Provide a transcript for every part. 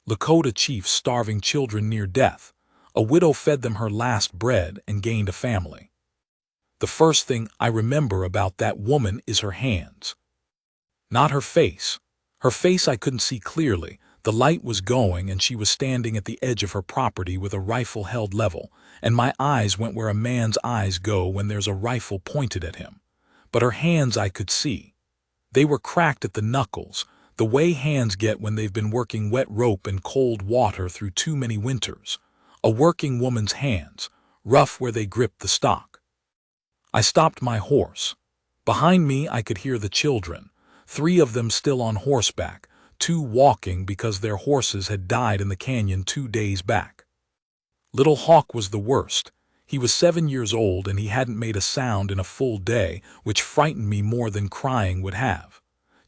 Lakota chiefs starving children near death. A widow fed them her last bread and gained a family. The first thing I remember about that woman is her hands. Not her face. Her face I couldn't see clearly. The light was going and she was standing at the edge of her property with a rifle held level, and my eyes went where a man's eyes go when there's a rifle pointed at him. But her hands I could see. They were cracked at the knuckles, the way hands get when they've been working wet rope and cold water through too many winters. A working woman's hands, rough where they grip the stock. I stopped my horse. Behind me I could hear the children, 3 of them still on horseback, 2 walking because their horses had died in the canyon 2 days back. Little Hawk was the worst. He was 7 years old and he hadn't made a sound in a full day, which frightened me more than crying would have.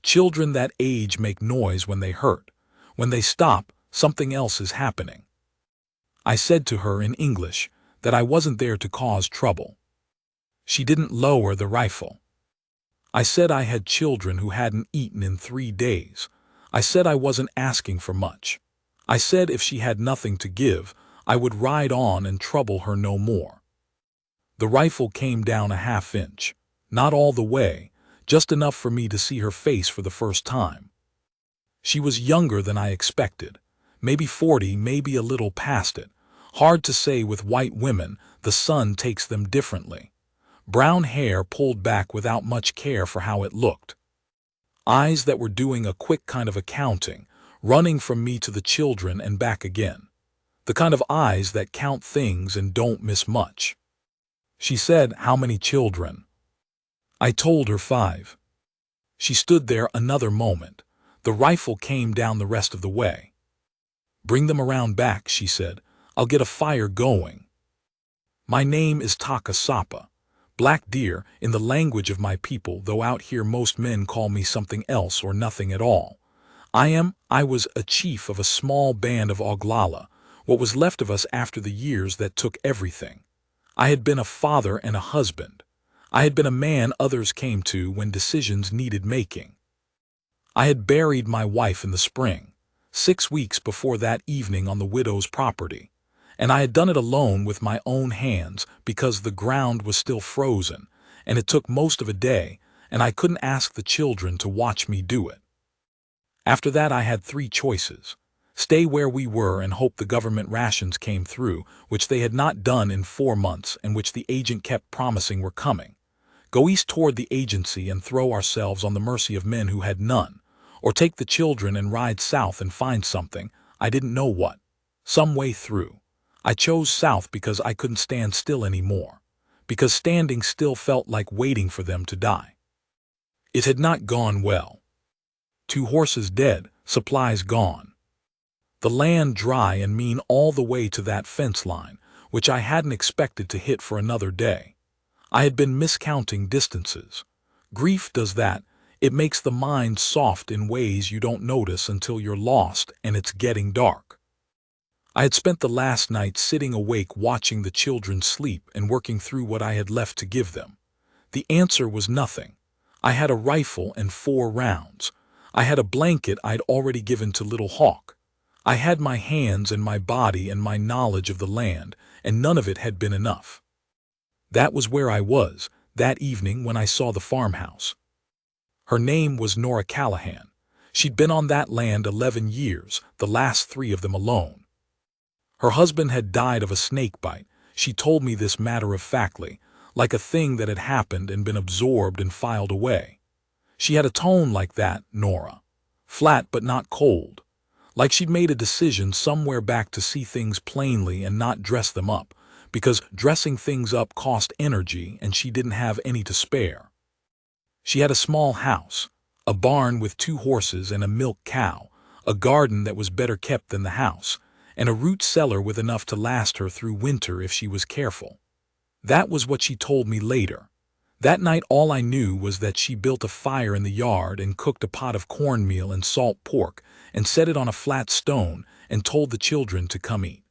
Children that age make noise when they hurt. When they stop, something else is happening. I said to her in English that I wasn't there to cause trouble. She didn't lower the rifle. I said I had children who hadn't eaten in 3 days. I said I wasn't asking for much. I said if she had nothing to give, I would ride on and trouble her no more. The rifle came down a half-inch. Not all the way, just enough for me to see her face for the first time. She was younger than I expected. Maybe 40, maybe a little past it. Hard to say with white women, the sun takes them differently. Brown hair pulled back without much care for how it looked. Eyes that were doing a quick kind of accounting, running from me to the children and back again. The kind of eyes that count things and don't miss much. She said, "How many children?" I told her 5. She stood there another moment. The rifle came down the rest of the way. "Bring them around back," she said. "I'll get a fire going." My name is Takasapa. Black Deer, in the language of my people, though out here most men call me something else or nothing at all. I was a chief of a small band of Oglala, what was left of us after the years that took everything. I had been a father and a husband. I had been a man others came to when decisions needed making. I had buried my wife in the spring, 6 weeks before that evening on the widow's property. And I had done it alone with my own hands because the ground was still frozen, and it took most of a day, and I couldn't ask the children to watch me do it. After that I had 3 choices. Stay where we were and hope the government rations came through, which they had not done in 4 months and which the agent kept promising were coming. Go east toward the agency and throw ourselves on the mercy of men who had none, or take the children and ride south and find something, I didn't know what, some way through. I chose south because I couldn't stand still anymore, because standing still felt like waiting for them to die. It had not gone well. 2 horses dead, supplies gone. The land dry and mean all the way to that fence line, which I hadn't expected to hit for another day. I had been miscounting distances. Grief does that. It makes the mind soft in ways you don't notice until you're lost and it's getting dark. I had spent the last night sitting awake watching the children sleep and working through what I had left to give them. The answer was nothing. I had a rifle and 4 rounds. I had a blanket I'd already given to Little Hawk. I had my hands and my body and my knowledge of the land, and none of it had been enough. That was where I was, that evening when I saw the farmhouse. Her name was Nora Callahan. She'd been on that land 11 years, the last 3 of them alone. Her husband had died of a snake bite. She told me this matter-of-factly, like a thing that had happened and been absorbed and filed away. She had a tone like that, Nora. Flat but not cold. Like she'd made a decision somewhere back to see things plainly and not dress them up, because dressing things up cost energy and she didn't have any to spare. She had a small house, a barn with 2 horses and a milk cow, a garden that was better kept than the house, and a root cellar with enough to last her through winter if she was careful. That was what she told me later. That night all I knew was that she built a fire in the yard and cooked a pot of cornmeal and salt pork and set it on a flat stone and told the children to come eat.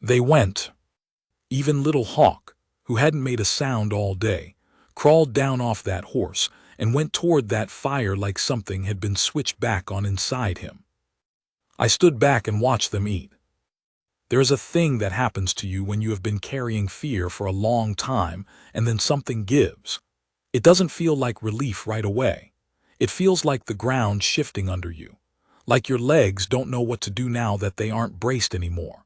They went. Even Little Hawk, who hadn't made a sound all day, crawled down off that horse and went toward that fire like something had been switched back on inside him. I stood back and watched them eat. There is a thing that happens to you when you have been carrying fear for a long time and then something gives. It doesn't feel like relief right away. It feels like the ground shifting under you. Like your legs don't know what to do now that they aren't braced anymore.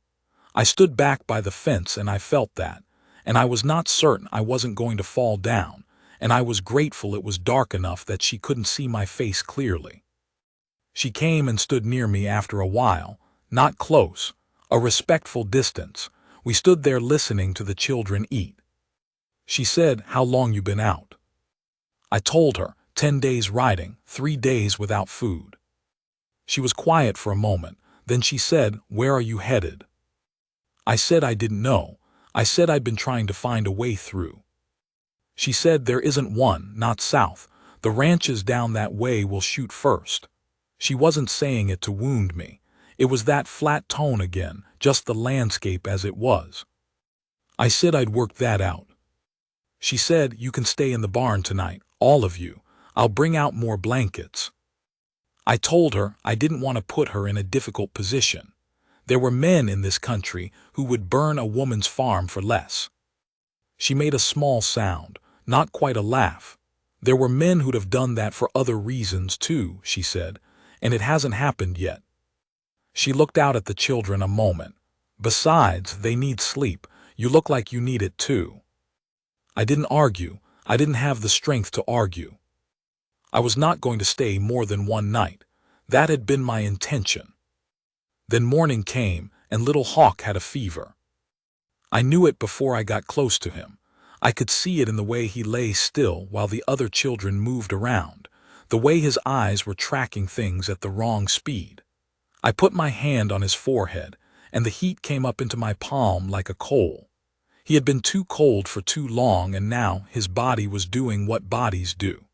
I stood back by the fence and I felt that, and I was not certain I wasn't going to fall down, and I was grateful it was dark enough that she couldn't see my face clearly. She came and stood near me after a while, not close, a respectful distance. We stood there listening to the children eat. She said, "How long you been out?" I told her, 10 days riding, 3 days without food. She was quiet for a moment, then she said, "Where are you headed?" I said I didn't know. I said I'd been trying to find a way through. She said, "There isn't one, not south. The ranches down that way will shoot first." She wasn't saying it to wound me. It was that flat tone again, just the landscape as it was. I said I'd work that out. She said, "You can stay in the barn tonight, all of you. I'll bring out more blankets." I told her I didn't want to put her in a difficult position. There were men in this country who would burn a woman's farm for less. She made a small sound, not quite a laugh. "There were men who'd have done that for other reasons too," she said, "and it hasn't happened yet." She looked out at the children a moment. "Besides, they need sleep. You look like you need it too." I didn't argue. I didn't have the strength to argue. I was not going to stay more than one night. That had been my intention. Then morning came, and little Hawk had a fever. I knew it before I got close to him. I could see it in the way he lay still while the other children moved around, the way his eyes were tracking things at the wrong speed. I put my hand on his forehead, and the heat came up into my palm like a coal. He had been too cold for too long, and now his body was doing what bodies do.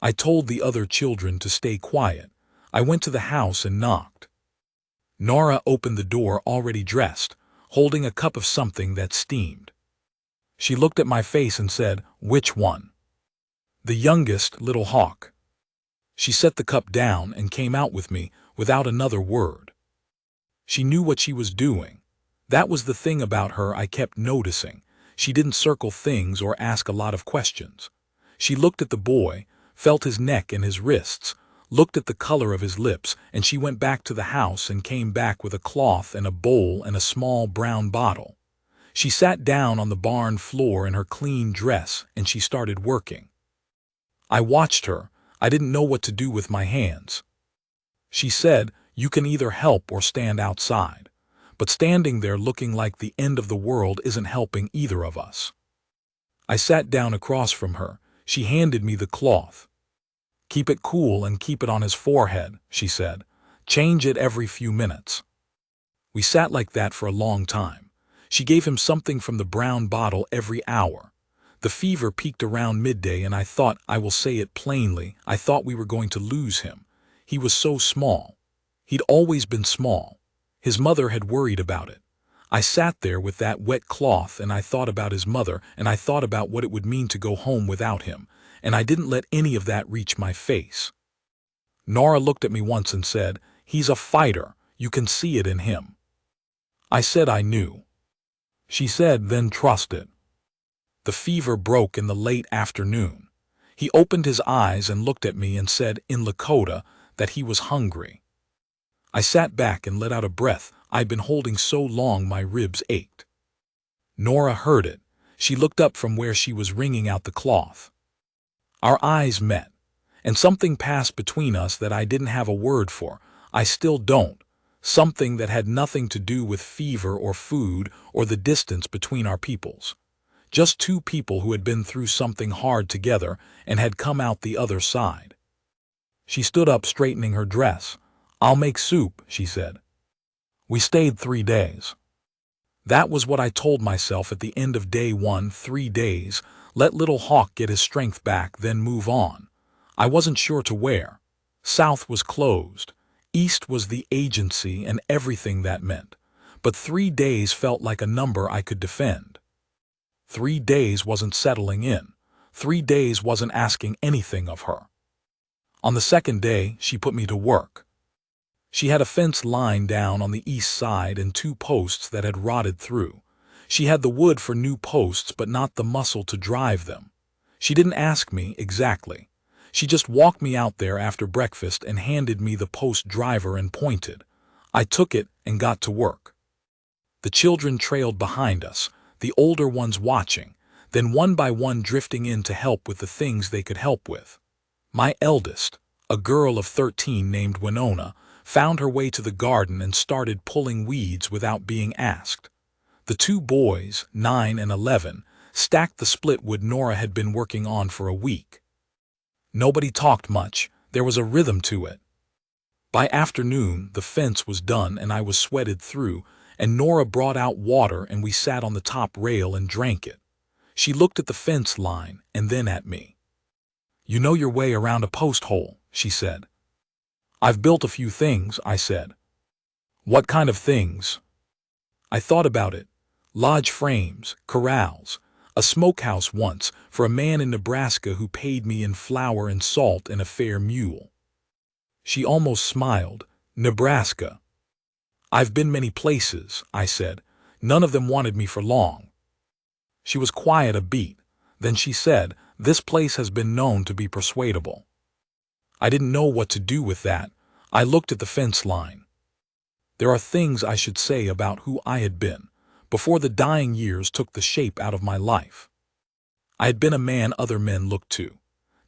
I told the other children to stay quiet. I went to the house and knocked. Nora opened the door already dressed, holding a cup of something that steamed. She looked at my face and said, "Which one?" "The youngest, little Hawk." She set the cup down and came out with me without another word. She knew what she was doing. That was the thing about her I kept noticing. She didn't circle things or ask a lot of questions. She looked at the boy, felt his neck and his wrists, looked at the color of his lips, and she went back to the house and came back with a cloth and a bowl and a small brown bottle. She sat down on the barn floor in her clean dress and she started working. I watched her. I didn't know what to do with my hands. She said, "You can either help or stand outside." But standing there looking like the end of the world isn't helping either of us. I sat down across from her. She handed me the cloth. "Keep it cool and keep it on his forehead," she said. "Change it every few minutes." We sat like that for a long time. She gave him something from the brown bottle every hour. The fever peaked around midday, and I thought, I will say it plainly, I thought we were going to lose him. He was so small. He'd always been small. His mother had worried about it. I sat there with that wet cloth and I thought about his mother, and I thought about what it would mean to go home without him, and I didn't let any of that reach my face. Nora looked at me once and said, "He's a fighter. You can see it in him." I said I knew. She said, "Then trust it." The fever broke in the late afternoon. He opened his eyes and looked at me and said, in Lakota, that he was hungry. I sat back and let out a breath I'd been holding so long my ribs ached. Nora heard it. She looked up from where she was wringing out the cloth. Our eyes met, and something passed between us that I didn't have a word for. I still don't. Something that had nothing to do with fever or food or the distance between our peoples. Just two people who had been through something hard together and had come out the other side. She stood up, straightening her dress. "I'll make soup," she said. We stayed 3 days. That was what I told myself at the end of day 1, 3 days. Let little Hawk get his strength back, then move on. I wasn't sure to where. South was closed. East was the agency and everything that meant. But 3 days felt like a number I could defend. 3 days wasn't settling in. 3 days wasn't asking anything of her. On the second day, she put me to work. She had a fence line down on the east side and 2 posts that had rotted through. She had the wood for new posts but not the muscle to drive them. She didn't ask me exactly. She just walked me out there after breakfast and handed me the post driver and pointed. I took it and got to work. The children trailed behind us, the older ones watching, then one by one drifting in to help with the things they could help with. My eldest, a girl of 13 named Winona, found her way to the garden and started pulling weeds without being asked. The 2 boys, 9 and 11, stacked the split wood Nora had been working on for a week. Nobody talked much. There was a rhythm to it. By afternoon, the fence was done and I was sweated through, and Nora brought out water and we sat on the top rail and drank it. She looked at the fence line and then at me. "You know your way around a post hole," she said. "I've built a few things," I said. "What kind of things?" I thought about it. Lodge frames, corrals, a smokehouse once for a man in Nebraska who paid me in flour and salt and a fair mule. She almost smiled. "Nebraska." "I've been many places," I said. "None of them wanted me for long." She was quiet a beat. Then she said, "This place has been known to be persuadable." I didn't know what to do with that. I looked at the fence line. There are things I should say about who I had been, before the dying years took the shape out of my life. I had been a man other men looked to.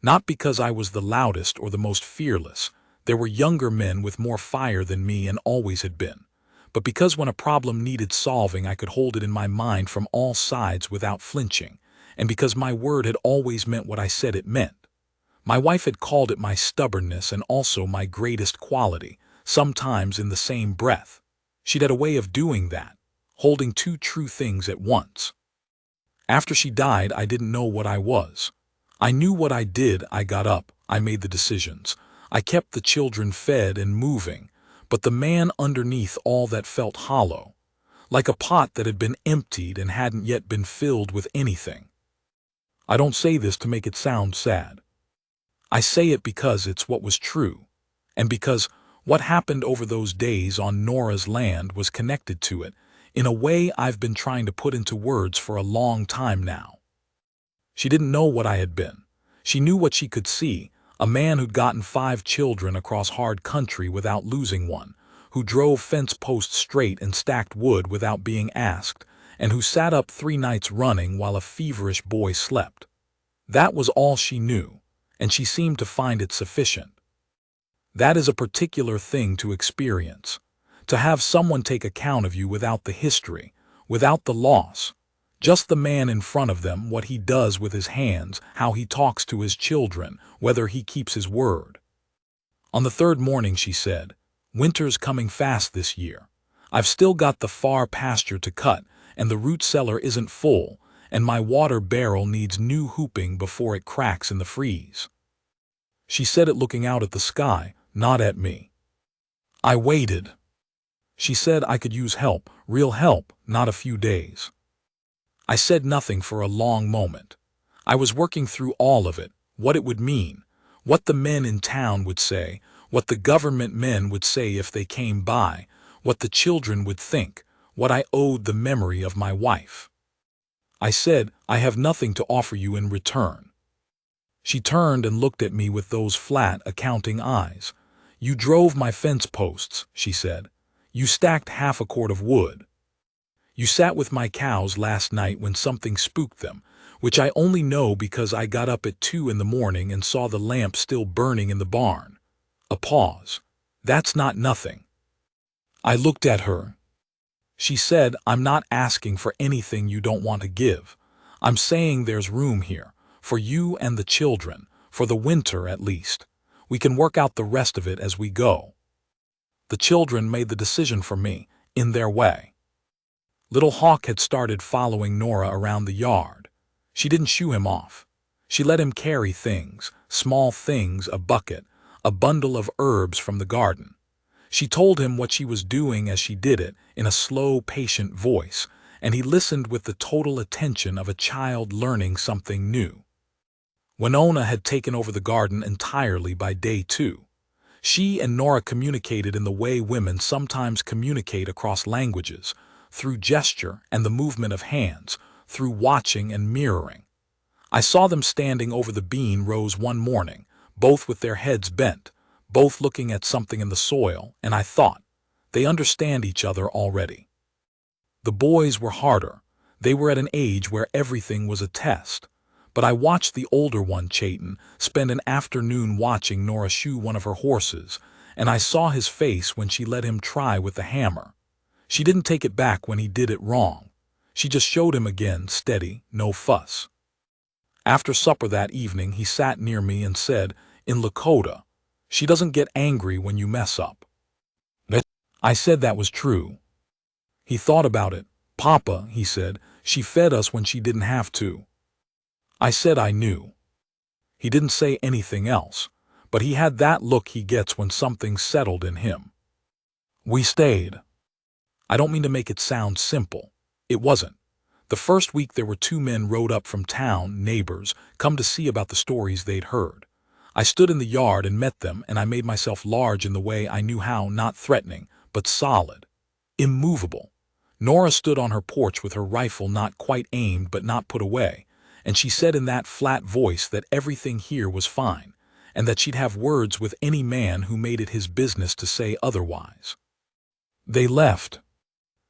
Not because I was the loudest or the most fearless. There were younger men with more fire than me and always had been. But because when a problem needed solving I could hold it in my mind from all sides without flinching, and because my word had always meant what I said it meant. My wife had called it my stubbornness and also my greatest quality, sometimes in the same breath. She'd had a way of doing that, holding 2 true things at once. After she died, I didn't know what I was. I knew what I did. I got up, I made the decisions. I kept the children fed and moving, but the man underneath all that felt hollow, like a pot that had been emptied and hadn't yet been filled with anything. I don't say this to make it sound sad. I say it because it's what was true, and because what happened over those days on Nora's land was connected to it in a way I've been trying to put into words for a long time now. She didn't know what I had been. She knew what she could see, a man who'd gotten 5 children across hard country without losing one, who drove fence posts straight and stacked wood without being asked, and who sat up 3 nights running while a feverish boy slept. That was all she knew, and she seemed to find it sufficient. That is a particular thing to experience, to have someone take account of you without the history, without the loss, just the man in front of them, what he does with his hands, how he talks to his children, whether he keeps his word. On the 3rd morning she said, "Winter's coming fast this year. I've still got the far pasture to cut, and the root cellar isn't full, and my water barrel needs new hooping before it cracks in the freeze." She said it looking out at the sky, not at me. I waited. She said I could use help, real help, not a few days. I said nothing for a long moment. I was working through all of it, what it would mean, what the men in town would say, what the government men would say if they came by, what the children would think, what I owed the memory of my wife. I said, "I have nothing to offer you in return." She turned and looked at me with those flat, accounting eyes. "You drove my fence posts," she said. "You stacked half a cord of wood. You sat with my cows last night when something spooked them, which I only know because I got up at 2 in the morning and saw the lamp still burning in the barn." A pause. "That's not nothing." I looked at her. She said, "I'm not asking for anything you don't want to give. I'm saying there's room here, for you and the children, for the winter at least. We can work out the rest of it as we go." The children made the decision for me, in their way. Little Hawk had started following Nora around the yard. She didn't shoo him off. She let him carry things, small things, a bucket, a bundle of herbs from the garden. She told him what she was doing as she did it, in a slow, patient voice, and he listened with the total attention of a child learning something new. Winona had taken over the garden entirely by day 2. She and Nora communicated in the way women sometimes communicate across languages, through gesture and the movement of hands, through watching and mirroring. I saw them standing over the bean rows one morning, both with their heads bent, both looking at something in the soil, and I thought, they understand each other already. The boys were harder. They were at an age where everything was a test. But I watched the older one, Chayton, spend an afternoon watching Nora shoe one of her horses, and I saw his face when she let him try with the hammer. She didn't take it back when he did it wrong. She just showed him again, steady, no fuss. After supper that evening, he sat near me and said, "In Lakota, she doesn't get angry when you mess up." I said that was true. He thought about it. "Papa," he said, "she fed us when she didn't have to." I said I knew. He didn't say anything else, but he had that look he gets when something's settled in him. We stayed. I don't mean to make it sound simple. It wasn't. The first week there were 2 men rode up from town, neighbors, come to see about the stories they'd heard. I stood in the yard and met them, and I made myself large in the way I knew how, not threatening, but solid, immovable. Nora stood on her porch with her rifle not quite aimed but not put away, and she said in that flat voice that everything here was fine, and that she'd have words with any man who made it his business to say otherwise. They left.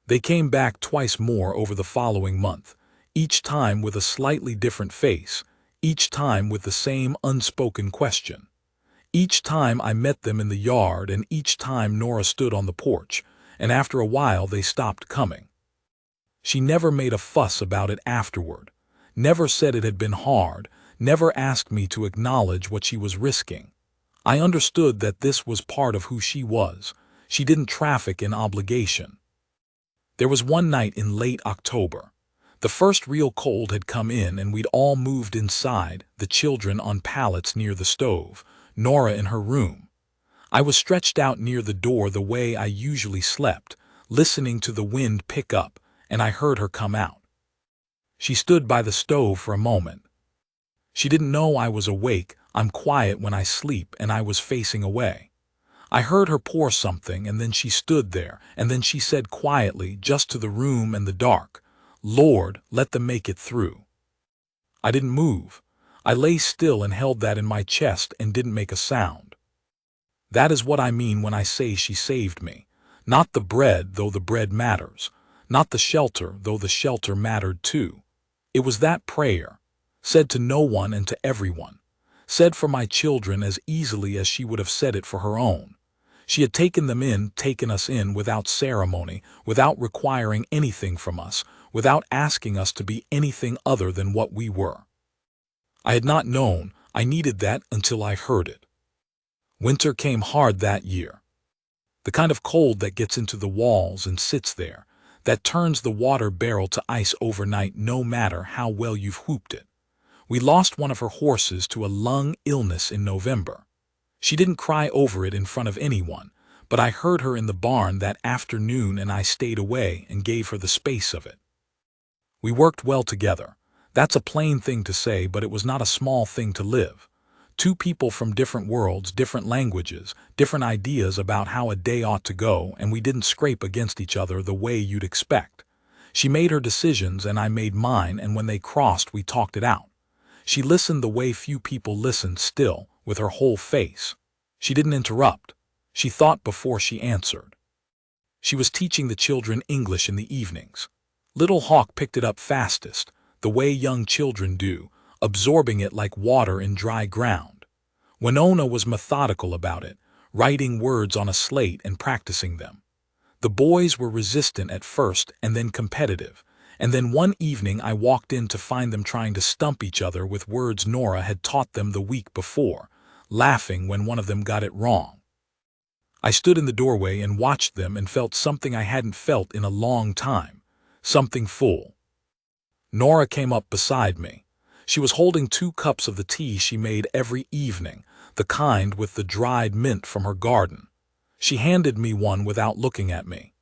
They came back twice more over the following month, each time with a slightly different face, each time with the same unspoken question. Each time I met them in the yard, and each time Nora stood on the porch, and after a while they stopped coming. She never made a fuss about it afterward, never said it had been hard, never asked me to acknowledge what she was risking. I understood that this was part of who she was. She didn't traffic in obligation. There was one night in late October. The first real cold had come in, and we'd all moved inside, the children on pallets near the stove, Nora in her room. I was stretched out near the door the way I usually slept, listening to the wind pick up, and I heard her come out. She stood by the stove for a moment. She didn't know I was awake. I'm quiet when I sleep, and I was facing away. I heard her pour something, and then she stood there, and then she said quietly, just to the room and the dark, "Lord, let them make it through." I didn't move. I lay still and held that in my chest and didn't make a sound. That is what I mean when I say she saved me. Not the bread, though the bread matters. Not the shelter, though the shelter mattered too. It was that prayer, said to no one and to everyone, said for my children as easily as she would have said it for her own. She had taken us in without ceremony, without requiring anything from us, without asking us to be anything other than what we were. I had not known I needed that until I heard it. Winter came hard that year. The kind of cold that gets into the walls and sits there, that turns the water barrel to ice overnight no matter how well you've whooped it. We lost one of her horses to a lung illness in November. She didn't cry over it in front of anyone, but I heard her in the barn that afternoon, and I stayed away and gave her the space of it. We worked well together. That's a plain thing to say, but it was not a small thing to live. 2 people from different worlds, different languages, different ideas about how a day ought to go, and we didn't scrape against each other the way you'd expect. She made her decisions and I made mine, and when they crossed we talked it out. She listened the way few people listened, still, with her whole face. She didn't interrupt. She thought before she answered. She was teaching the children English in the evenings. Little Hawk picked it up fastest, the way young children do, absorbing it like water in dry ground. Winona was methodical about it, writing words on a slate and practicing them. The boys were resistant at first and then competitive, and then one evening I walked in to find them trying to stump each other with words Nora had taught them the week before, laughing when one of them got it wrong. I stood in the doorway and watched them and felt something I hadn't felt in a long time, something full. Nora came up beside me. She was holding 2 cups of the tea she made every evening, the kind with the dried mint from her garden. She handed me one without looking at me.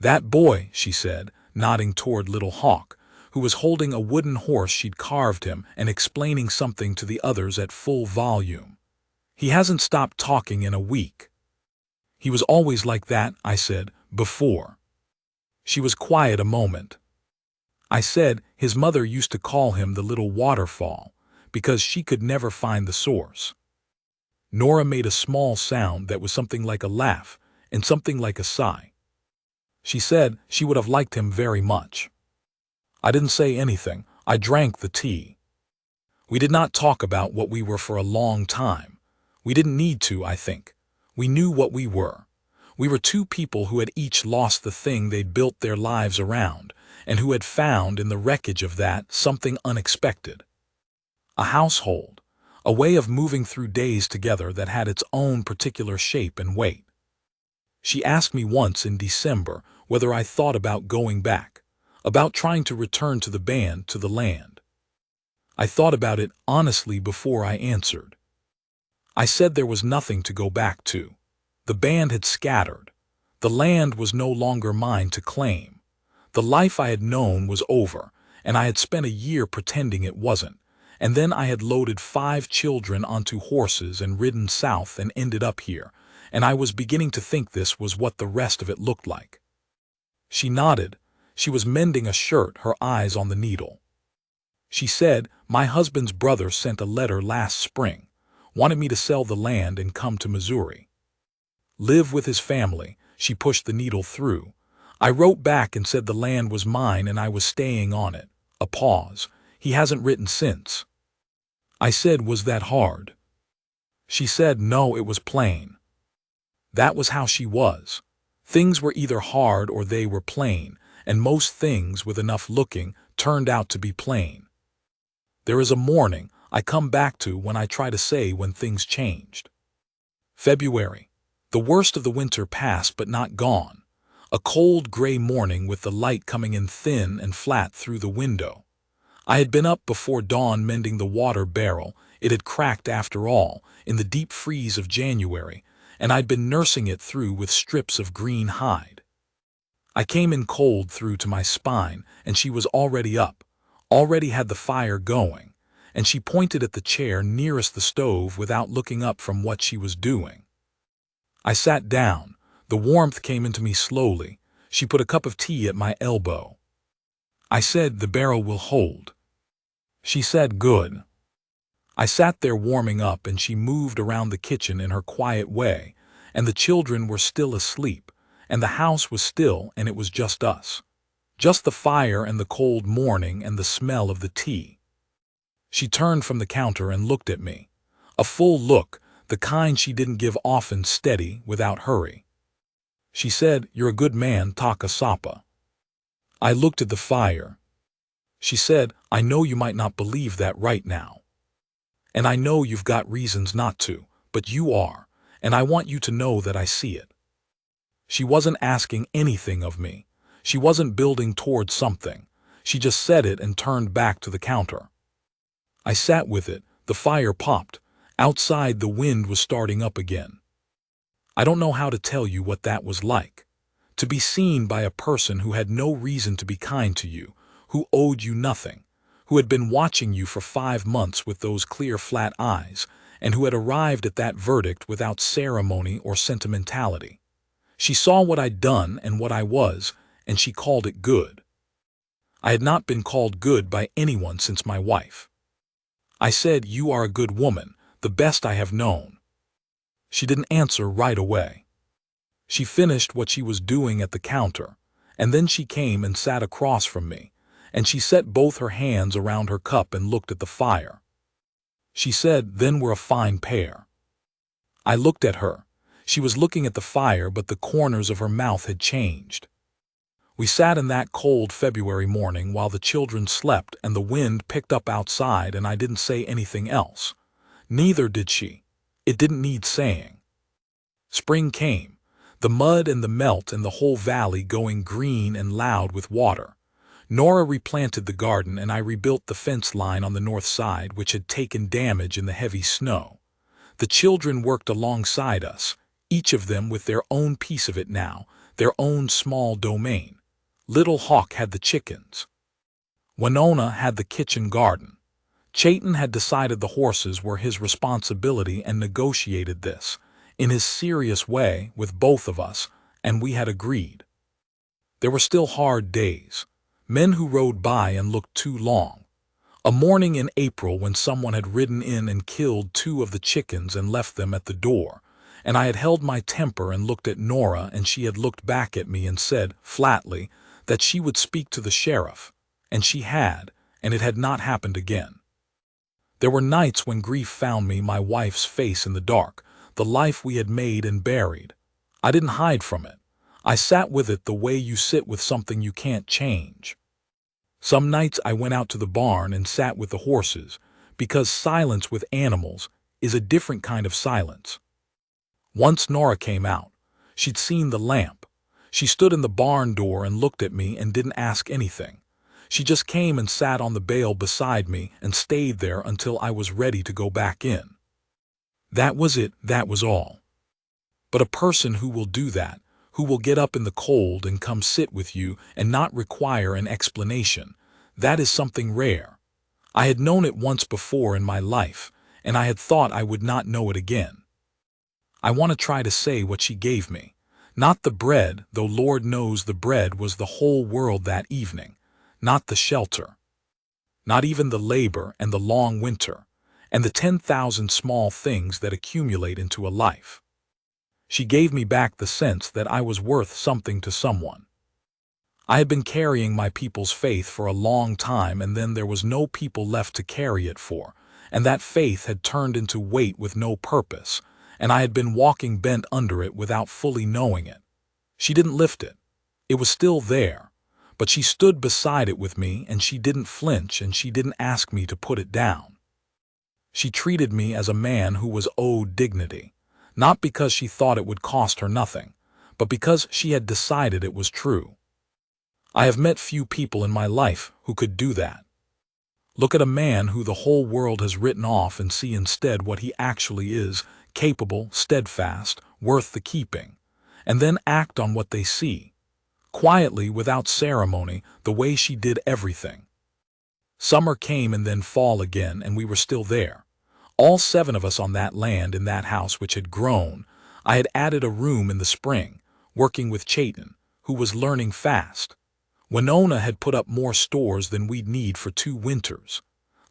"That boy," she said, nodding toward Little Hawk, who was holding a wooden horse she'd carved him and explaining something to the others at full volume. He hasn't stopped talking in a week. He was always like that, I said, before. She was quiet a moment. I said his mother used to call him the little waterfall, because she could never find the source. Nora made a small sound that was something like a laugh and something like a sigh. She said she would have liked him very much. I didn't say anything. I drank the tea. We did not talk about what we were for a long time. We didn't need to, I think. We knew what we were. We were two people who had each lost the thing they'd built their lives around, and who had found in the wreckage of that something unexpected. A household, a way of moving through days together that had its own particular shape and weight. She asked me once in December whether I thought about going back, about trying to return to the band, to the land. I thought about it honestly before I answered. I said there was nothing to go back to. The band had scattered. The land was no longer mine to claim. The life I had known was over, and I had spent a year pretending it wasn't, and then I had loaded 5 children onto horses and ridden south and ended up here, and I was beginning to think this was what the rest of it looked like. She nodded. She was mending a shirt, her eyes on the needle. She said, my husband's brother sent a letter last spring, wanted me to sell the land and come to Missouri. Live with his family. She pushed the needle through. I wrote back and said the land was mine and I was staying on it. A pause. He hasn't written since. I said, was that hard? She said, no, it was plain. That was how she was. Things were either hard or they were plain, and most things with enough looking turned out to be plain. There is a morning I come back to when I try to say when things changed. February. The worst of the winter passed but not gone. A cold gray morning with the light coming in thin and flat through the window. I had been up before dawn mending the water barrel. It had cracked after all, in the deep freeze of January, and I'd been nursing it through with strips of green hide. I came in cold through to my spine, and she was already up, already had the fire going, and she pointed at the chair nearest the stove without looking up from what she was doing. I sat down. The warmth came into me slowly. She put a cup of tea at my elbow. I said, the barrel will hold. She said, good. I sat there warming up and she moved around the kitchen in her quiet way, and the children were still asleep, and the house was still, and it was just us. Just the fire and the cold morning and the smell of the tea. She turned from the counter and looked at me. A full look, the kind she didn't give often, steady, without hurry. She said, you're a good man, Taka Sapa. I looked at the fire. She said, I know you might not believe that right now. And I know you've got reasons not to, but you are, and I want you to know that I see it. She wasn't asking anything of me. She wasn't building towards something. She just said it and turned back to the counter. I sat with it. The fire popped. Outside the wind was starting up again. I don't know how to tell you what that was like. To be seen by a person who had no reason to be kind to you, who owed you nothing, who had been watching you for 5 months with those clear, flat eyes, and who had arrived at that verdict without ceremony or sentimentality. She saw what I'd done and what I was, and she called it good. I had not been called good by anyone since my wife. I said, you are a good woman, the best I have known. She didn't answer right away. She finished what she was doing at the counter, and then she came and sat across from me, and she set both her hands around her cup and looked at the fire. She said, then we're a fine pair. I looked at her. She was looking at the fire, but the corners of her mouth had changed. We sat in that cold February morning while the children slept and the wind picked up outside, and I didn't say anything else. Neither did she. It didn't need saying. Spring came, the mud and the melt and the whole valley going green and loud with water. Nora replanted the garden and I rebuilt the fence line on the north side, which had taken damage in the heavy snow. The children worked alongside us, each of them with their own piece of it now, their own small domain. Little Hawk had the chickens. Winona had the kitchen garden. Chayton had decided the horses were his responsibility and negotiated this, in his serious way, with both of us, and we had agreed. There were still hard days, men who rode by and looked too long. A morning in April when someone had ridden in and killed 2 of the chickens and left them at the door, and I had held my temper and looked at Nora, and she had looked back at me and said, flatly, that she would speak to the sheriff, and she had, and it had not happened again. There were nights when grief found me, my wife's face in the dark, the life we had made and buried. I didn't hide from it. I sat with it the way you sit with something you can't change. Some nights I went out to the barn and sat with the horses, because silence with animals is a different kind of silence. Once Nora came out. She'd seen the lamp. She stood in the barn door and looked at me and didn't ask anything. She just came and sat on the bale beside me and stayed there until I was ready to go back in. That was it, that was all. But a person who will do that, who will get up in the cold and come sit with you and not require an explanation, that is something rare. I had known it once before in my life, and I had thought I would not know it again. I want to try to say what she gave me. Not the bread, though Lord knows the bread was the whole world that evening. Not the shelter. Not even the labor and the long winter, and the 10,000 small things that accumulate into a life. She gave me back the sense that I was worth something to someone. I had been carrying my people's faith for a long time, and then there was no people left to carry it for, and that faith had turned into weight with no purpose, and I had been walking bent under it without fully knowing it. She didn't lift it. It was still there, but she stood beside it with me, and she didn't flinch, and she didn't ask me to put it down. She treated me as a man who was owed dignity, not because she thought it would cost her nothing, but because she had decided it was true. I have met few people in my life who could do that. Look at a man who the whole world has written off and see instead what he actually is, capable, steadfast, worth the keeping, and then act on what they see, quietly, without ceremony, the way she did everything. Summer came and then fall again, and we were still there. All 7 of us on that land in that house which had grown. I had added a room in the spring, working with Chayton, who was learning fast. Winona had put up more stores than we'd need for 2 winters.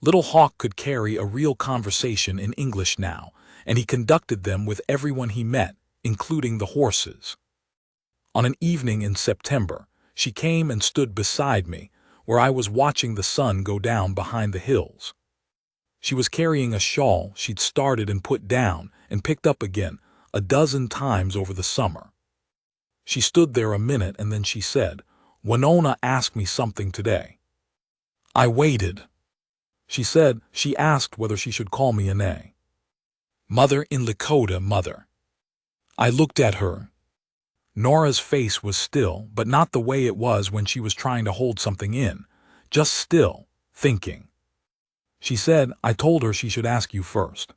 Little Hawk could carry a real conversation in English now, and he conducted them with everyone he met, including the horses. On an evening in September, she came and stood beside me, where I was watching the sun go down behind the hills. She was carrying a shawl she'd started and put down and picked up again a dozen times over the summer. She stood there a minute and then she said, "Winona asked me something today." I waited. She said she asked whether she should call me Ane. Mother in Lakota, mother. I looked at her. Nora's face was still, but not the way it was when she was trying to hold something in, just still, thinking. She said, "I told her she should ask you first."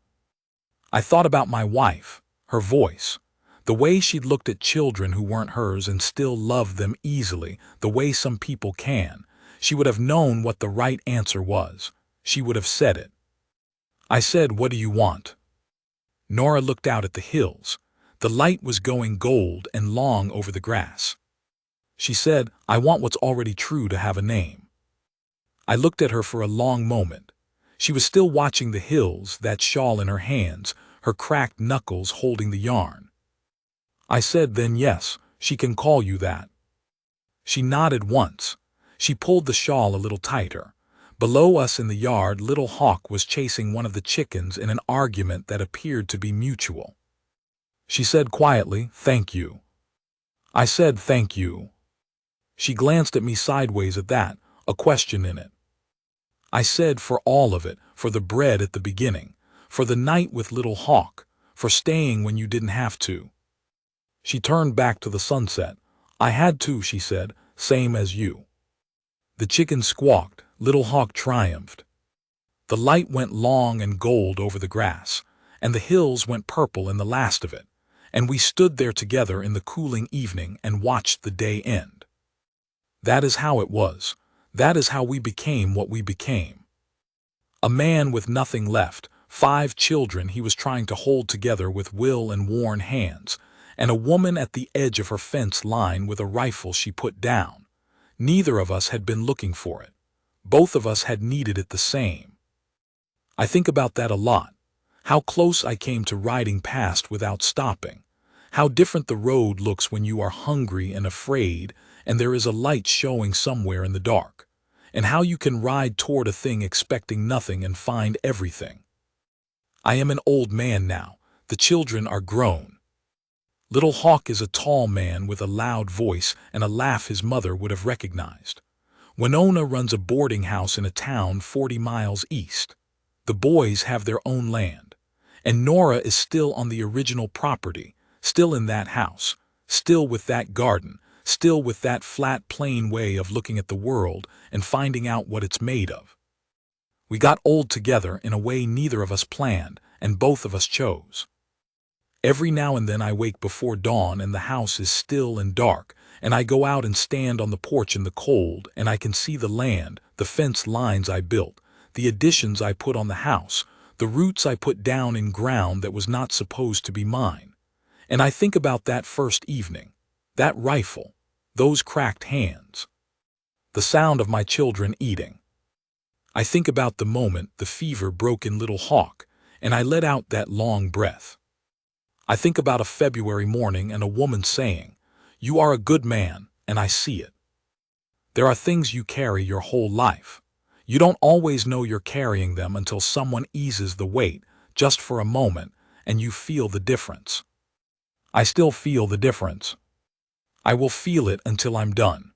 I thought about my wife, her voice, the way she'd looked at children who weren't hers and still loved them easily, the way some people can. She would have known what the right answer was. She would have said it. I said, "What do you want?" Nora looked out at the hills. The light was going gold and long over the grass. She said, "I want what's already true to have a name." I looked at her for a long moment. She was still watching the hills, that shawl in her hands, her cracked knuckles holding the yarn. I said, "Then yes, she can call you that." She nodded once. She pulled the shawl a little tighter. Below us in the yard, Little Hawk was chasing one of the chickens in an argument that appeared to be mutual. She said quietly, "Thank you." I said, "Thank you." She glanced at me sideways at that, a question in it. I said, "For all of it, for the bread at the beginning, for the night with Little Hawk, for staying when you didn't have to." She turned back to the sunset. "I had to," she said, "same as you." The chicken squawked. Little Hawk triumphed. The light went long and gold over the grass, and the hills went purple in the last of it, and we stood there together in the cooling evening and watched the day end. That is how it was. That is how we became what we became. A man with nothing left, 5 children he was trying to hold together with will and worn hands, and a woman at the edge of her fence line with a rifle she put down. Neither of us had been looking for it. Both of us had needed it the same. I think about that a lot. How close I came to riding past without stopping. How different the road looks when you are hungry and afraid and there is a light showing somewhere in the dark. And how you can ride toward a thing expecting nothing and find everything. I am an old man now. The children are grown. Little Hawk is a tall man with a loud voice and a laugh his mother would have recognized. Winona runs a boarding house in a town 40 miles east. The boys have their own land. And Nora is still on the original property, still in that house, still with that garden, still with that flat, plain way of looking at the world and finding out what it's made of. We got old together in a way neither of us planned and both of us chose. Every now and then I wake before dawn and the house is still and dark, and I go out and stand on the porch in the cold and I can see the land, the fence lines I built, the additions I put on the house, the roots I put down in ground that was not supposed to be mine. And I think about that first evening, that rifle, those cracked hands, the sound of my children eating. I think about the moment the fever broke in Little Hawk, and I let out that long breath. I think about a February morning and a woman saying, "You are a good man," and I see it. There are things you carry your whole life. You don't always know you're carrying them until someone eases the weight, just for a moment, and you feel the difference. I still feel the difference. I will feel it until I'm done.